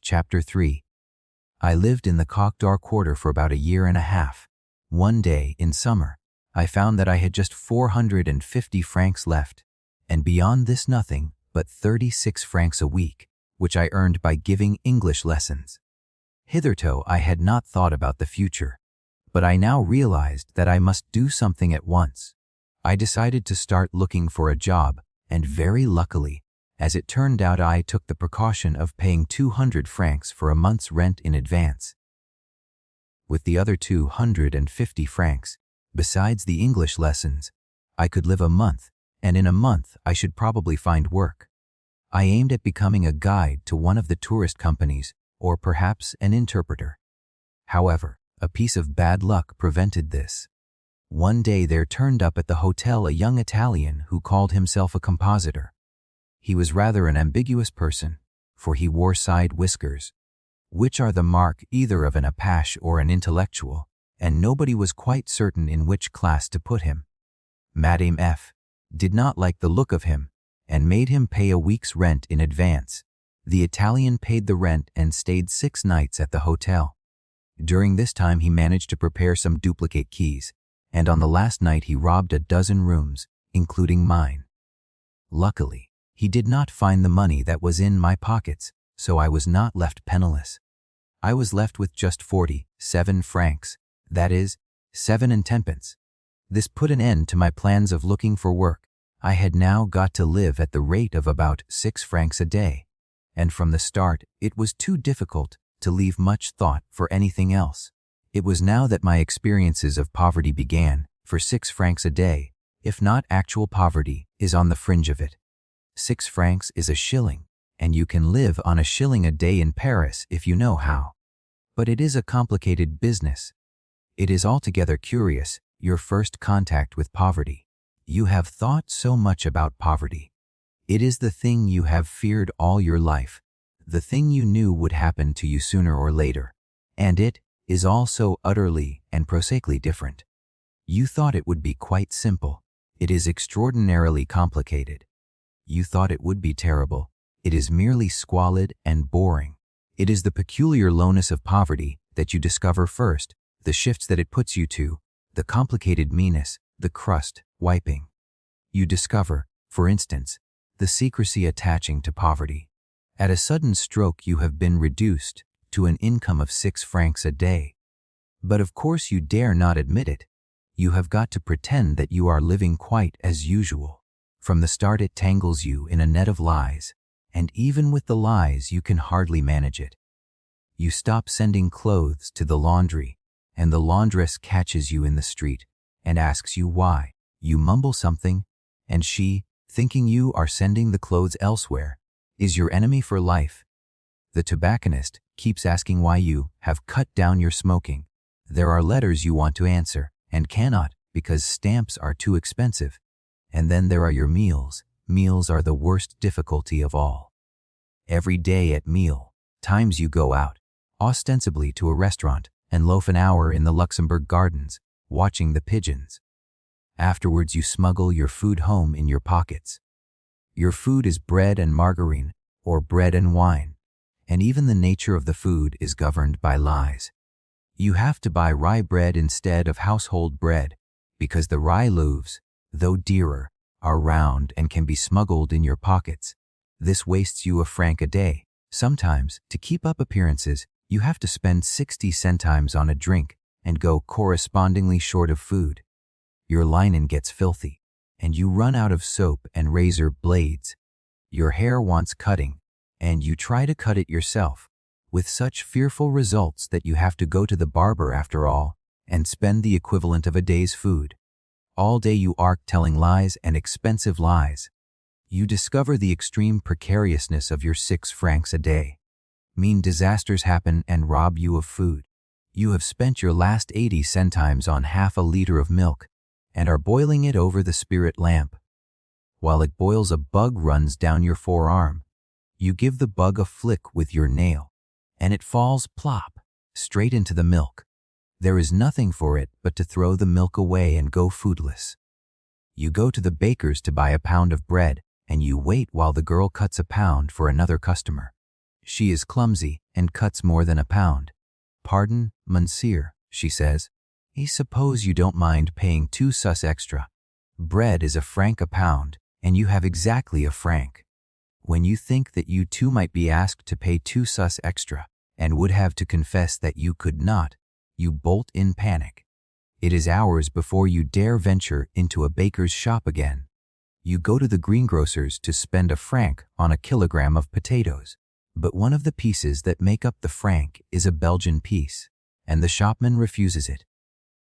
Chapter 3. I lived in the Cockdor quarter for about a year and a half. One day, in summer, I found that I had just 450 francs left, and beyond this nothing but 36 francs a week, which I earned by giving English lessons. Hitherto I had not thought about the future, but I now realized that I must do something at once. I decided to start looking for a job, and very luckily, as it turned out, I took the precaution of paying 200 francs for a month's rent in advance. With the other 250 francs, besides the English lessons, I could live a month, and in a month I should probably find work. I aimed at becoming a guide to one of the tourist companies, or perhaps an interpreter. However, a piece of bad luck prevented this. One day there turned up at the hotel a young Italian who called himself a compositor. He was rather an ambiguous person, for he wore side whiskers, which are the mark either of an apache or an intellectual, and nobody was quite certain in which class to put him. Madame F. did not like the look of him, and made him pay a week's rent in advance. The Italian paid the rent and stayed 6 nights at the hotel. During this time he managed to prepare some duplicate keys, and on the last night he robbed a dozen rooms, including mine. Luckily, he did not find the money that was in my pockets, so I was not left penniless. I was left with just 47 francs, that is, 7 and 10 pence. This put an end to my plans of looking for work. I had now got to live at the rate of about 6 francs a day, and from the start it was too difficult to leave much thought for anything else. It was now that my experiences of poverty began, for 6 francs a day, if not actual poverty, is on the fringe of it. 6 francs is a shilling, and you can live on a shilling a day in Paris if you know how. But it is a complicated business. It is altogether curious, your first contact with poverty. You have thought so much about poverty. It is the thing you have feared all your life, the thing you knew would happen to you sooner or later, and it is all so utterly and prosaically different. You thought it would be quite simple. It is extraordinarily complicated. You thought it would be terrible. It is merely squalid and boring. It is the peculiar lowness of poverty that you discover first, the shifts that it puts you to, the complicated meanness, the crust, wiping. You discover, for instance, the secrecy attaching to poverty. At a sudden stroke you have been reduced to an income of 6 francs a day. But of course you dare not admit it. You have got to pretend that you are living quite as usual. From the start it tangles you in a net of lies, and even with the lies you can hardly manage it. You stop sending clothes to the laundry, and the laundress catches you in the street and asks you why. You mumble something, and she, thinking you are sending the clothes elsewhere, is your enemy for life. The tobacconist keeps asking why you have cut down your smoking. There are letters you want to answer and cannot because stamps are too expensive. And then there are your meals. Meals are the worst difficulty of all. Every day at meal times you go out, ostensibly to a restaurant, and loaf an hour in the Luxembourg Gardens, watching the pigeons. Afterwards you smuggle your food home in your pockets. Your food is bread and margarine, or bread and wine, and even the nature of the food is governed by lies. You have to buy rye bread instead of household bread, because the rye loaves, though dearer, are round and can be smuggled in your pockets. This wastes you 1 franc a day. Sometimes, to keep up appearances, you have to spend 60 centimes on a drink and go correspondingly short of food. Your linen gets filthy, and you run out of soap and razor blades. Your hair wants cutting, and you try to cut it yourself, with such fearful results that you have to go to the barber after all and spend the equivalent of a day's food. All day you arc telling lies and expensive lies. You discover the extreme precariousness of your 6 francs a day. Mean disasters happen and rob you of food. You have spent your last 80 centimes on half a liter of milk and are boiling it over the spirit lamp. While it boils, a bug runs down your forearm. You give the bug a flick with your nail, and it falls plop straight into the milk. There is nothing for it but to throw the milk away and go foodless. You go to the baker's to buy a pound of bread, and you wait while the girl cuts a pound for another customer. She is clumsy and cuts more than a pound. Pardon, monsieur, she says. I suppose you don't mind paying 2 sus extra. Bread is a franc a pound, and you have exactly a franc. When you think that you too might be asked to pay 2 sus extra, and would have to confess that you could not, you bolt in panic. It is hours before you dare venture into a baker's shop again. You go to the greengrocer's to spend a franc on a kilogram of potatoes, but one of the pieces that make up the franc is a Belgian piece, and the shopman refuses it.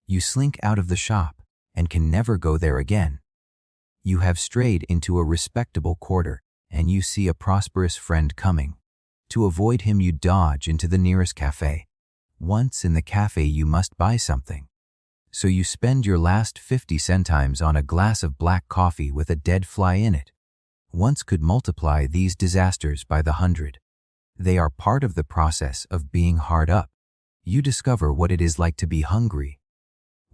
You slink out of the shop and can never go there again. You have strayed into a respectable quarter, and you see a prosperous friend coming. To avoid him, you dodge into the nearest cafe. Once in the cafe, you must buy something. So you spend your last 50 centimes on a glass of black coffee with a dead fly in it. Once could multiply these disasters by the 100. They are part of the process of being hard up. You discover what it is like to be hungry.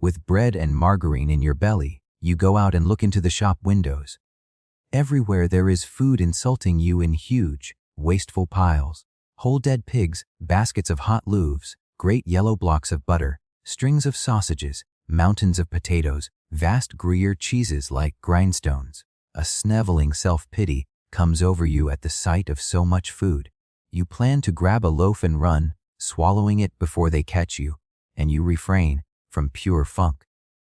With bread and margarine in your belly, you go out and look into the shop windows. Everywhere there is food insulting you in huge, wasteful piles. Whole dead pigs, baskets of hot loaves, great yellow blocks of butter, strings of sausages, mountains of potatoes, vast Gruyere cheeses like grindstones. A sneveling self-pity comes over you at the sight of so much food. You plan to grab a loaf and run, swallowing it before they catch you, and you refrain from pure funk.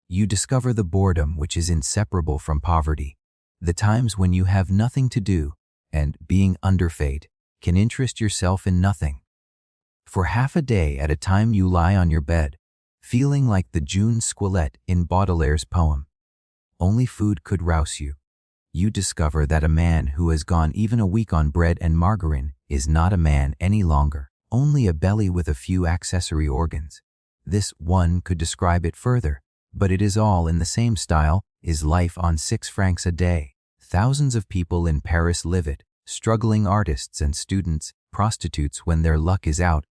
You discover the boredom which is inseparable from poverty, the times when you have nothing to do, and, being underfed, can interest yourself in nothing. For half a day at a time you lie on your bed, feeling like the June squelette in Baudelaire's poem. Only food could rouse you. You discover that a man who has gone even a week on bread and margarine is not a man any longer, only a belly with a few accessory organs. This one could describe it further, but it is all in the same style, is life on 6 francs a day. Thousands of people in Paris live it, struggling artists and students, prostitutes when their luck is out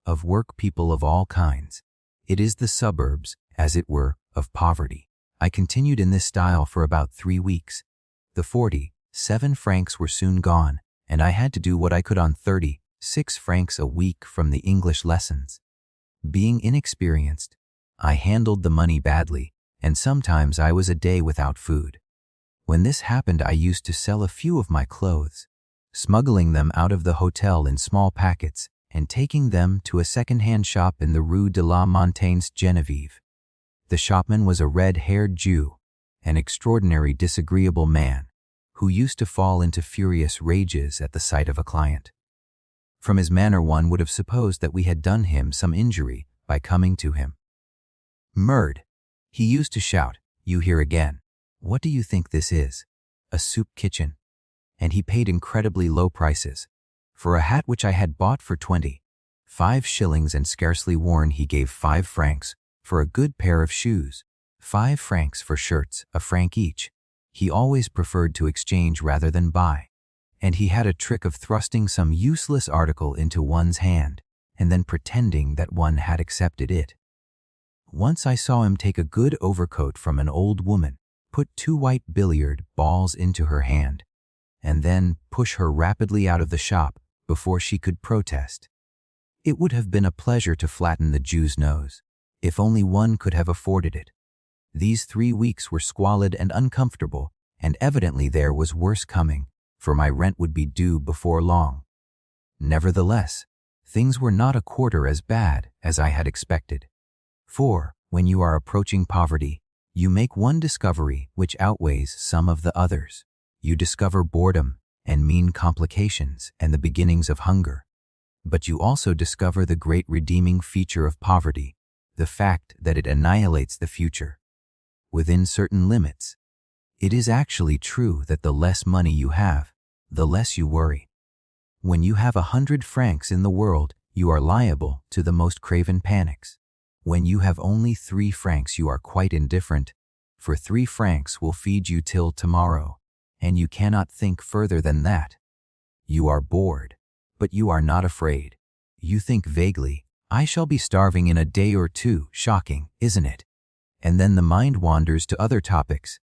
of work, people of all kinds. It is the suburbs, as it were, of poverty. I continued in this style for about 3 weeks. The 47 francs were soon gone, and I had to do what I could on 36 francs a week from the English lessons. Being inexperienced, I handled the money badly, and sometimes I was a day without food. When this happened, I used to sell a few of my clothes, smuggling them out of the hotel in small packets and taking them to a second-hand shop in the Rue de la Montagne Genevieve. The shopman was a red-haired Jew, an extraordinary disagreeable man, who used to fall into furious rages at the sight of a client. From his manner one would have supposed that we had done him some injury by coming to him. Murd, he used to shout, you here again. What do you think this is? A soup kitchen. And he paid incredibly low prices. For a hat which I had bought for 25 shillings and scarcely worn, he gave 5 francs. For a good pair of shoes, 5 francs. For shirts, a franc each. He always preferred to exchange rather than buy. And he had a trick of thrusting some useless article into one's hand, and then pretending that one had accepted it. Once I saw him take a good overcoat from an old woman, put 2 white billiard balls into her hand, and then push her rapidly out of the shop before she could protest. It would have been a pleasure to flatten the Jew's nose, if only one could have afforded it. These 3 weeks were squalid and uncomfortable, and evidently there was worse coming, for my rent would be due before long. Nevertheless, things were not a quarter as bad as I had expected. For, when you are approaching poverty, you make one discovery which outweighs some of the others. You discover boredom and mean complications and the beginnings of hunger. But you also discover the great redeeming feature of poverty, the fact that it annihilates the future. Within certain limits, it is actually true that the less money you have, the less you worry. When you have 100 francs in the world, you are liable to the most craven panics. When you have only 3 francs, you are quite indifferent, for 3 francs will feed you till tomorrow, and you cannot think further than that. You are bored, but you are not afraid. You think vaguely, I shall be starving in a day or two. Shocking, isn't it? And then the mind wanders to other topics.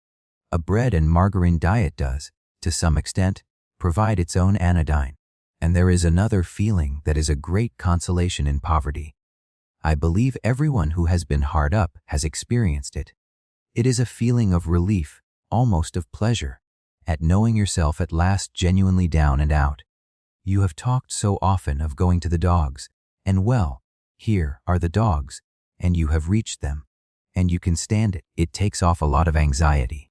A bread and margarine diet does, to some extent, provide its own anodyne. And there is another feeling that is a great consolation in poverty. I believe everyone who has been hard up has experienced it. It is a feeling of relief, almost of pleasure, at knowing yourself at last genuinely down and out. You have talked so often of going to the dogs, and well, here are the dogs, and you have reached them, and you can stand it. It takes off a lot of anxiety.